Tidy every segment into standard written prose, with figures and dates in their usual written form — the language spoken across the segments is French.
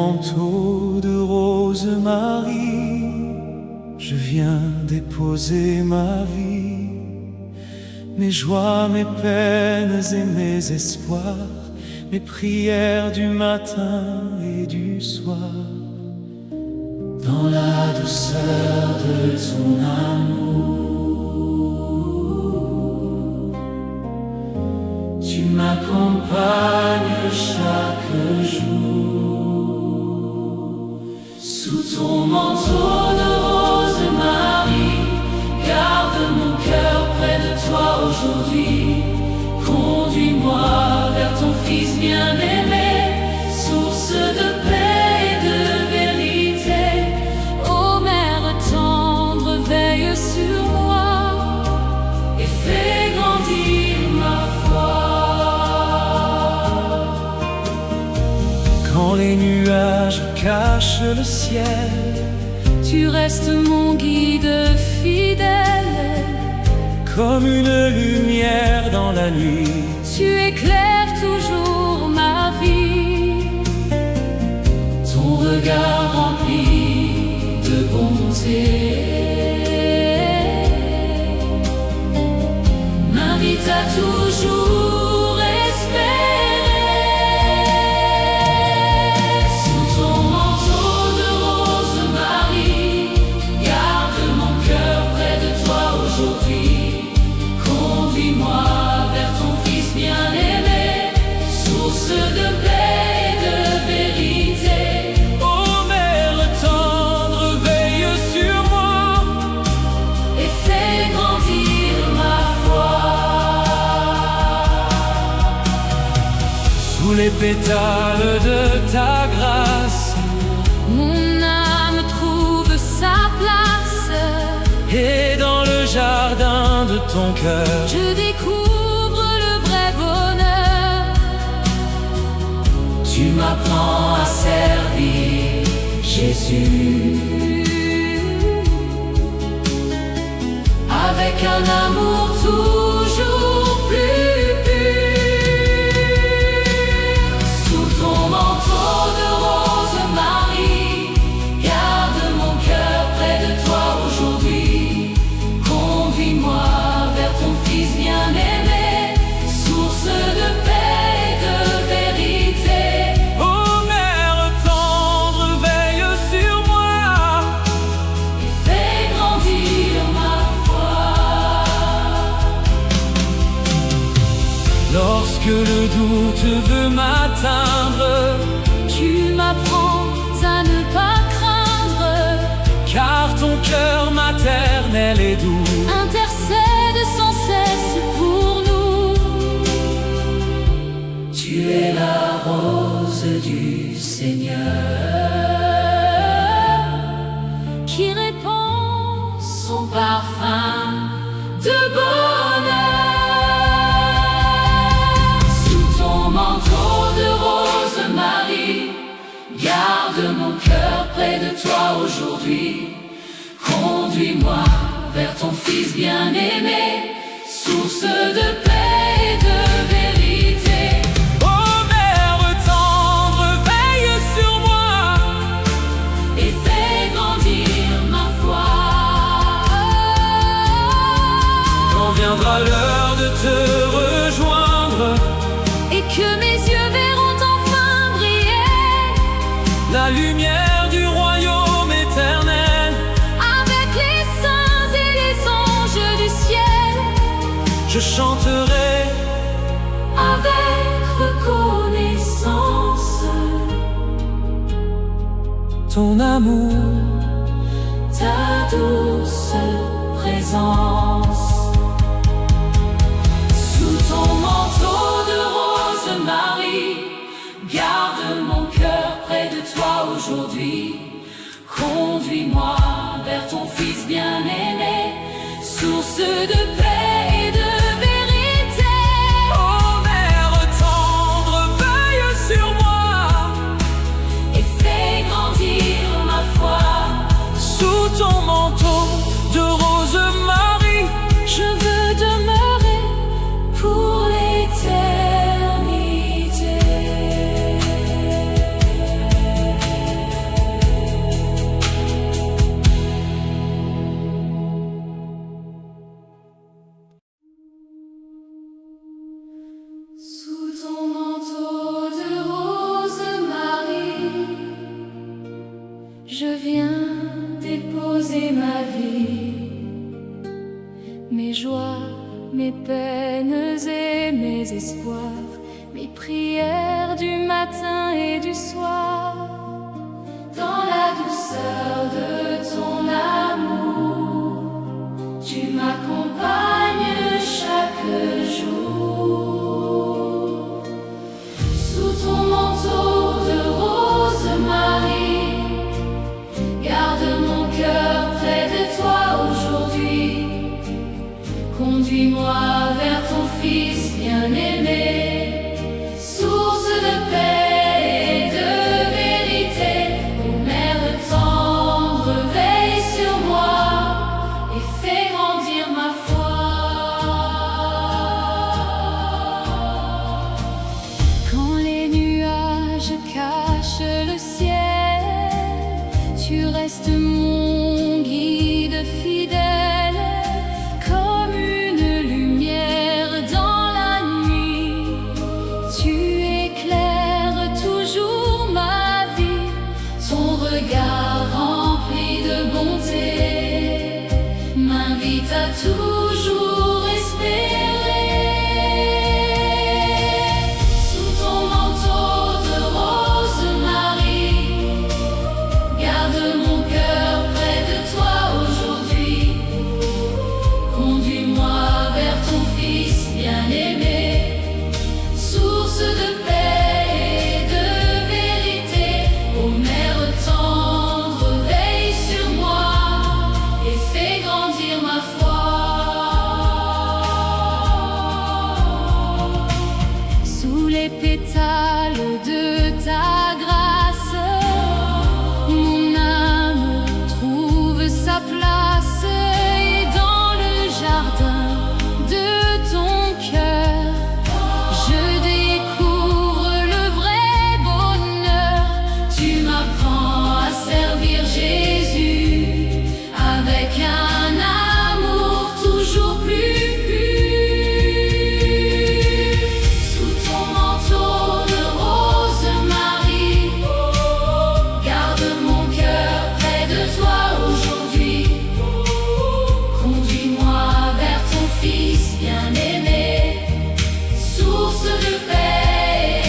manteau de rose Marie, je viens déposer ma vie, mes joies, mes peines et mes espoirs, mes prières du matin et du soir. Dans la douceur de ton amour, tu m'accompagnes chaque jour. Sous ton manteau de rose Marie, garde mon cœur près de toi aujourd'hui. Conduis-moi vers ton Fils bien-aimé, source de paix et de vérité. Ô Mère tendre, veille sur moi et fais grandir ma foi. Quand les nuages cachent le ciel, tu restes mon guide fidèle. Comme une lumière dans la nuit, tu éclaires toujours ma vie. Ton regard rempli de bonté m'invite à toujours espérer. Sous ton manteau de rose Marie, garde mon cœur près de toi aujourd'hui. Conduis-moi vers ton Fils bien-aimé, source de paix et de vérité. Ô Mère tendre, veille sur moi et fais grandir ma foi. Sous les pétales de ta grâce, mon âme trouve sa place. Et dans le jardin de ton cœur, je découvre le vrai bonheur. Tu m'apprends à servir Jésus avec un amour toujours plus pur. Sous ton manteau de rose Marie, garde mon cœur près de toi aujourd'hui. Conduis-moi vers ton Fils bien-aimé, source de paix et de vérité. Ô Mère tendre, veille sur moi et fais grandir ma foi. Lorsque le doute veut m'atteindre, tu m'apprends à ne pas craindre, car ton cœur maternel et doux intercède sans cesse pour nous. Tu es la rose du Seigneur qui répand son parfum de bonheur. Sous ton manteau de rose Marie, garde mon cœur près de toi aujourd'hui. Conduis-moi vers ton Fils bien-aimé, source de paix et de vérité. Ô Mère tendre, veille sur moi et fais grandir ma foi. Quand viendra l'heure de te rejoindre et que mes yeux verront enfin briller la lumière du royaume éternel, je chanterai avec reconnaissance ton amour, ta douce présence. Sous ton manteau de rose Marie, garde mon cœur près de toi aujourd'hui. Conduis-moi vers ton Fils bien-aimé, source de paix et de vérité. Ô Mère tendre, veille sur moi et fais grandir ma foi. Sous ton manteau de rose Marie, je veux demeurer pour l'éternité. mes peines et mes espoirs, mes prières du matin et du soir. Dans la douceur de ton amour, tu m'accompagnes chaque jour. Sous ton manteau de rose Marie, garde mon cœur près de toi aujourd'hui. Conduis-moi vers ton Fils bien-aimé, source de paix et de vérité. Ô Mère tendre, veille sur moi et fais grandir ma foi. Quand les nuages cachent le ciel, tu restes mon guide fidèle, comme une lumière dans la nuit. Tu éclaires toujours ma vie, ton regard rempli de bonté m'invite à toujours espérer. Sous ton manteau de rose Marie, garde mon cœur près de toi aujourd'hui. Conduis-moi vers ton Fils bien-aimé, source de paix et de vérité. Ô Mère tendre, veille sur moi et fais grandir ma foi. Sous les pétales de ta grâce, mon âme trouve sa place, et dans le jardin de ton cœur, je découvre le vrai bonheur. Tu m'apprends à servir Jésus avec un amour toujours plus pur. Sous ton manteau de rose Marie, garde mon cœur près de toi aujourd'hui. Conduis-moi vers ton Fils bien-aimé, source de paix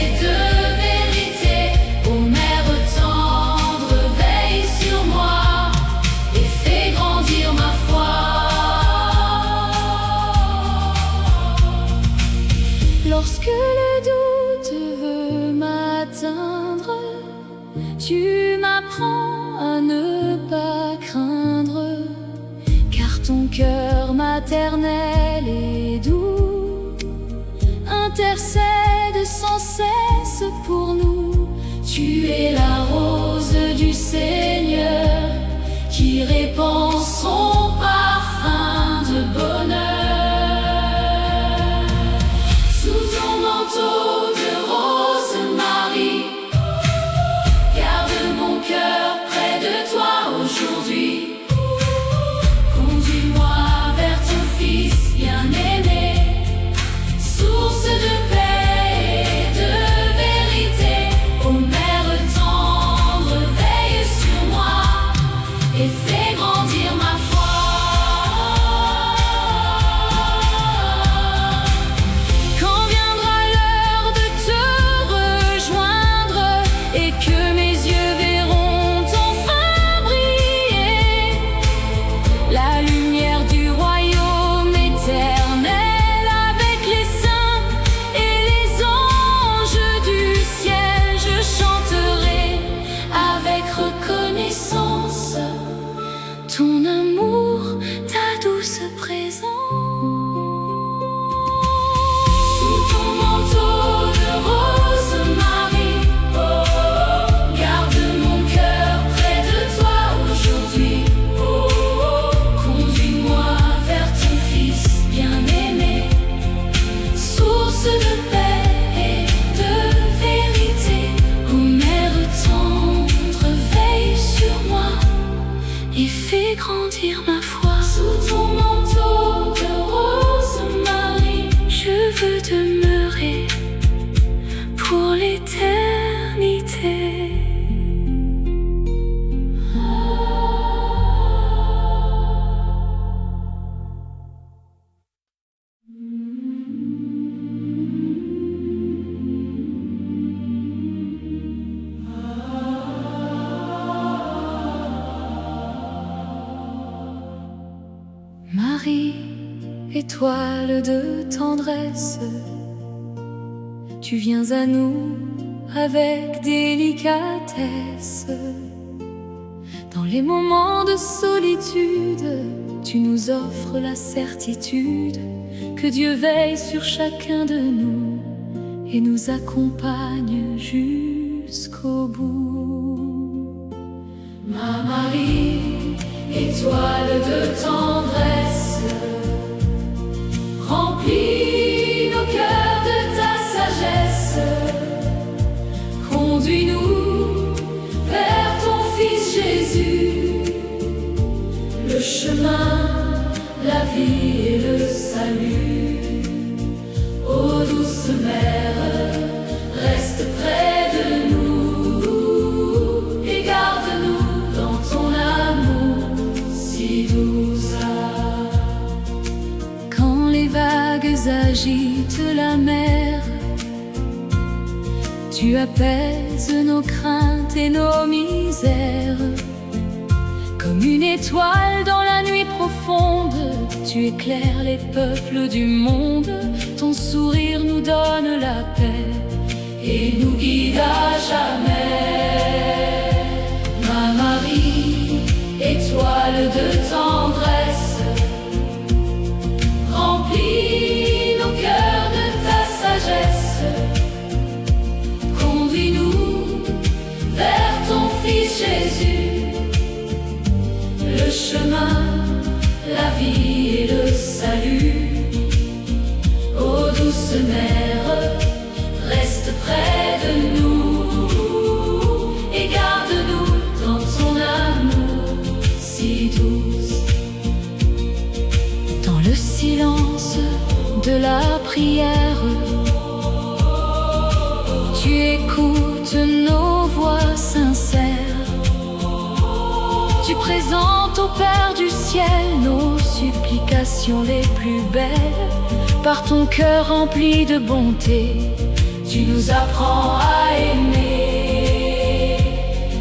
et de vérité. Ô Mère tendre, veille sur moi et fais grandir ma foi. Lorsque le doute veut m'atteindre, tu m'apprends à ne pas craindre, car ton cœur maternel et doux intercède sans cesse pour nous. Tu es la rose du Seigneur qui répand son parfum de bonheur. Sous ton manteau de rose Marie, garde mon cœur près de toi aujourd'hui. Conduis-moi vers ton Fils bien-aimé, source de paix et de vérité. Ô Mère tendre, veille sur moi et fais grandir ma foi. Quand viendra l'heure de te rejoindre et que mes yeux verront enfin briller la lumière du royaume éternel, avec les saints et les anges du ciel, je chanterai avec reconnaissance ton amour, ta douce présence. Sous ton manteau de rose Marie, garde mon cœur près de toi aujourd'hui. Conduis-moi Étoile de tendresse, tu viens à nous avec délicatesse. Dans les moments de solitude, tu nous offres la certitude que Dieu veille sur chacun de nous et nous accompagne jusqu'au bout. Ma Marie, étoile de tendresse, remplis nos cœurs de ta sagesse. Conduis-nous vers ton Fils Jésus, le chemin, la vie et le salut. Ô douce mère, reste près de nous et garde-nous dans ton amour si doux. Quand les vagues agitent la mer, tu apaises nos craintes et nos misères. Comme une étoile dans la nuit profonde, tu éclaires les peuples du monde. Ton sourire nous donne la paix et nous guide à jamais. Ma Marie, étoile de tendresse, remplis nos cœurs de ta sagesse. Conduis-nous vers ton Fils Jésus, le chemin, la vie et le salut. Ô douce mère, reste près de nous et garde-nous dans ton amour si douce. Dans le silence de la prière, tu écoutes nos voix sincères. Tu présentes au Père du ciel nos supplications les plus belles. Par ton cœur rempli de bonté, tu nous apprends à aimer.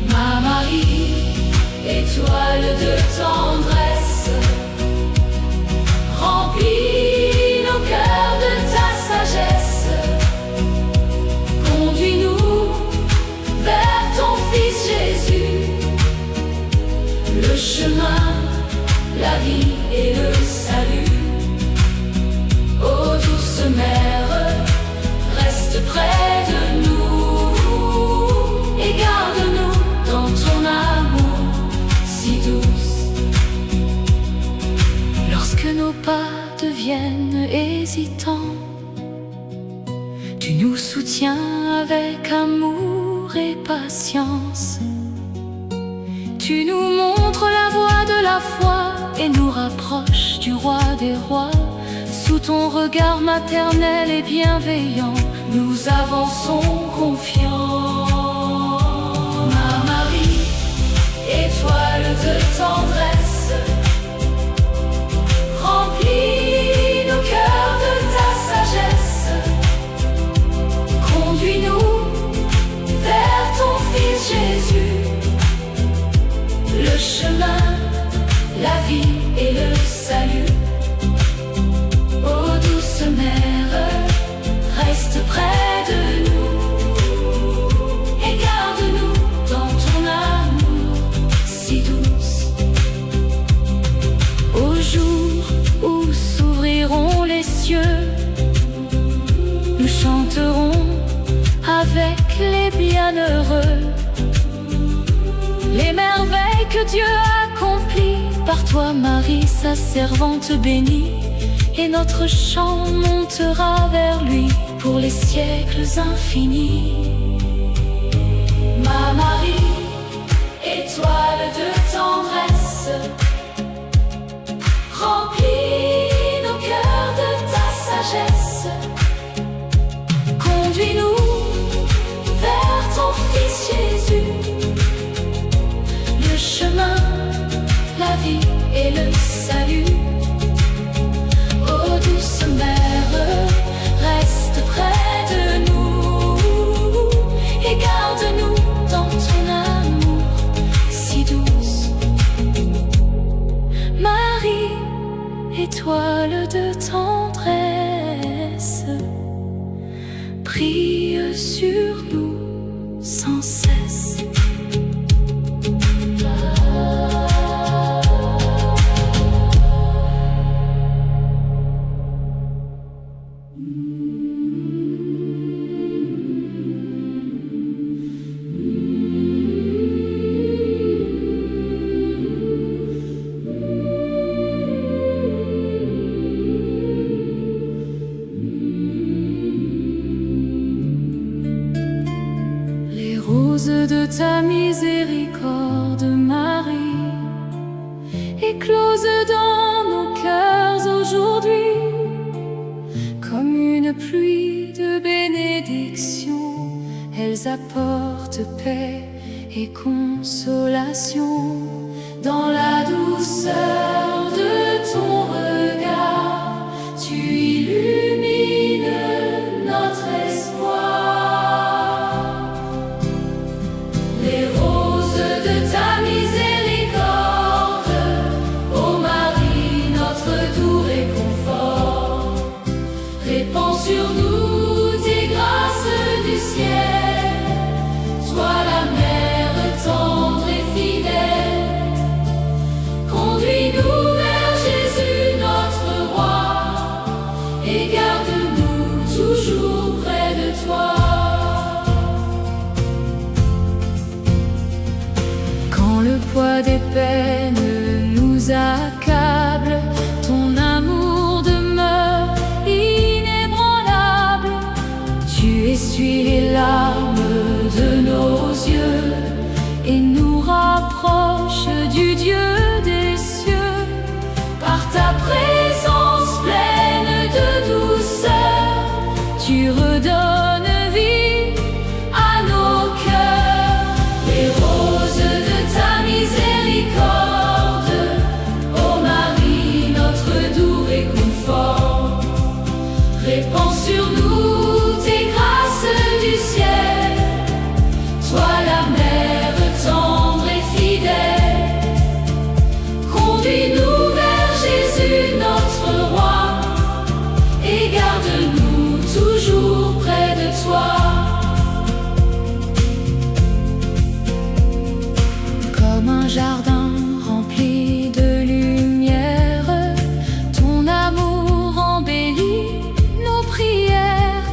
Ma Marie, étoile de tendresse, remplis nos cœurs de ta sagesse. Conduis-nous vers ton Fils Jésus, le chemin, la vie et le salut. Ô douce mère, reste près de nous et garde-nous dans ton amour si douce. Lorsque nos pas deviennent hésitants, tu nous soutiens avec amour et patience. Tu nous montres la voie de la foi et nous rapproches du roi des rois. Sous ton regard maternel et bienveillant, nous avançons confiants. Ma Marie, étoile de tendresse, remplis nos cœurs de ta sagesse. Conduis-nous vers ton Fils Jésus, le chemin, la vie et le salut. Ô douce mère, reste près de nous et garde-nous dans ton amour si douce. Au jour où s'ouvriront les cieux, nous chanterons avec les bienheureux les merveilles que Dieu accomplit. Par toi Marie, sa servante bénie, et notre chant montera vers lui pour les siècles infinis. Ma Marie, étoile de tendresse, remplis nos cœurs de ta sagesse. Conduis-nous vers ton Fils Jésus, le chemin, la vie et le salut. Ô douce mère, reste près de nous et garde-nous dans ton amour si douce. étoile de tendresse, brille sur nous sans cesse. Rose de ta miséricorde, Marie, éclose dans nos cœurs aujourd'hui, comme une pluie de bénédiction. Elles apportent paix et consolation dans la douceur de ton regard. Tu illumines notre espoir. Répands sur nous tes grâces du ciel. Sois la mère tendre et fidèle. Conduis-nous vers Jésus notre roi, et garde-nous toujours près de toi. Quand le poids des peines nous accable, ton amour demeure inébranlable. Tu essuies les larmes de nos yeux et nous rapproches du Dieu des cieux. Par ta présence pleine de douceur, tu redonnes vie à nos cœurs. Les roses de ta miséricorde, ô Marie, notre doux réconfort. Répands sur nous tes grâces du ciel. Sois la mère tendre et fidèle. Conduis-nous vers Jésus notre roi, et garde-nous toujours près de toi. Comme un jardin rempli de lumière, ton amour embellit nos prières.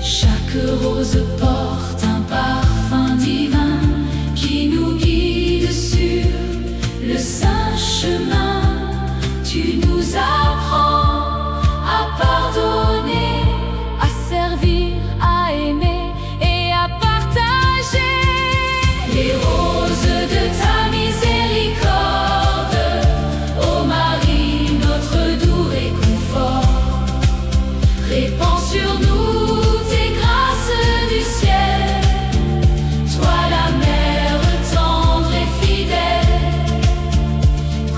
Chaque rose porte un parfum divin qui nous guide sur le saint chemin. Tu nous apprends à pardonner, à servir, à aimer et à partager. Les roses de ta miséricorde, ô Marie, notre doux réconfort. Répands sur nous tes grâces du ciel. Sois la mère tendre et fidèle.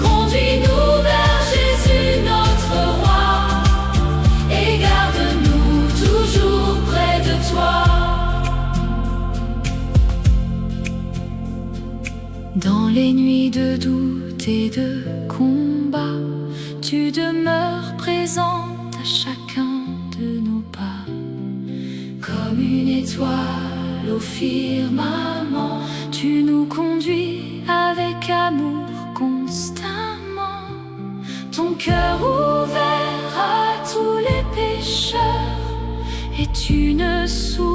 Conduis-nous vers Jésus notre roi, et garde-nous toujours près de toi. Dans les nuits de doute et de combat, tu demeures présente à chacun de nos pas. Comme une étoile au firmament, tu nous conduis avec amour constamment. Ton cœur ouvert à tous les pécheurs est une source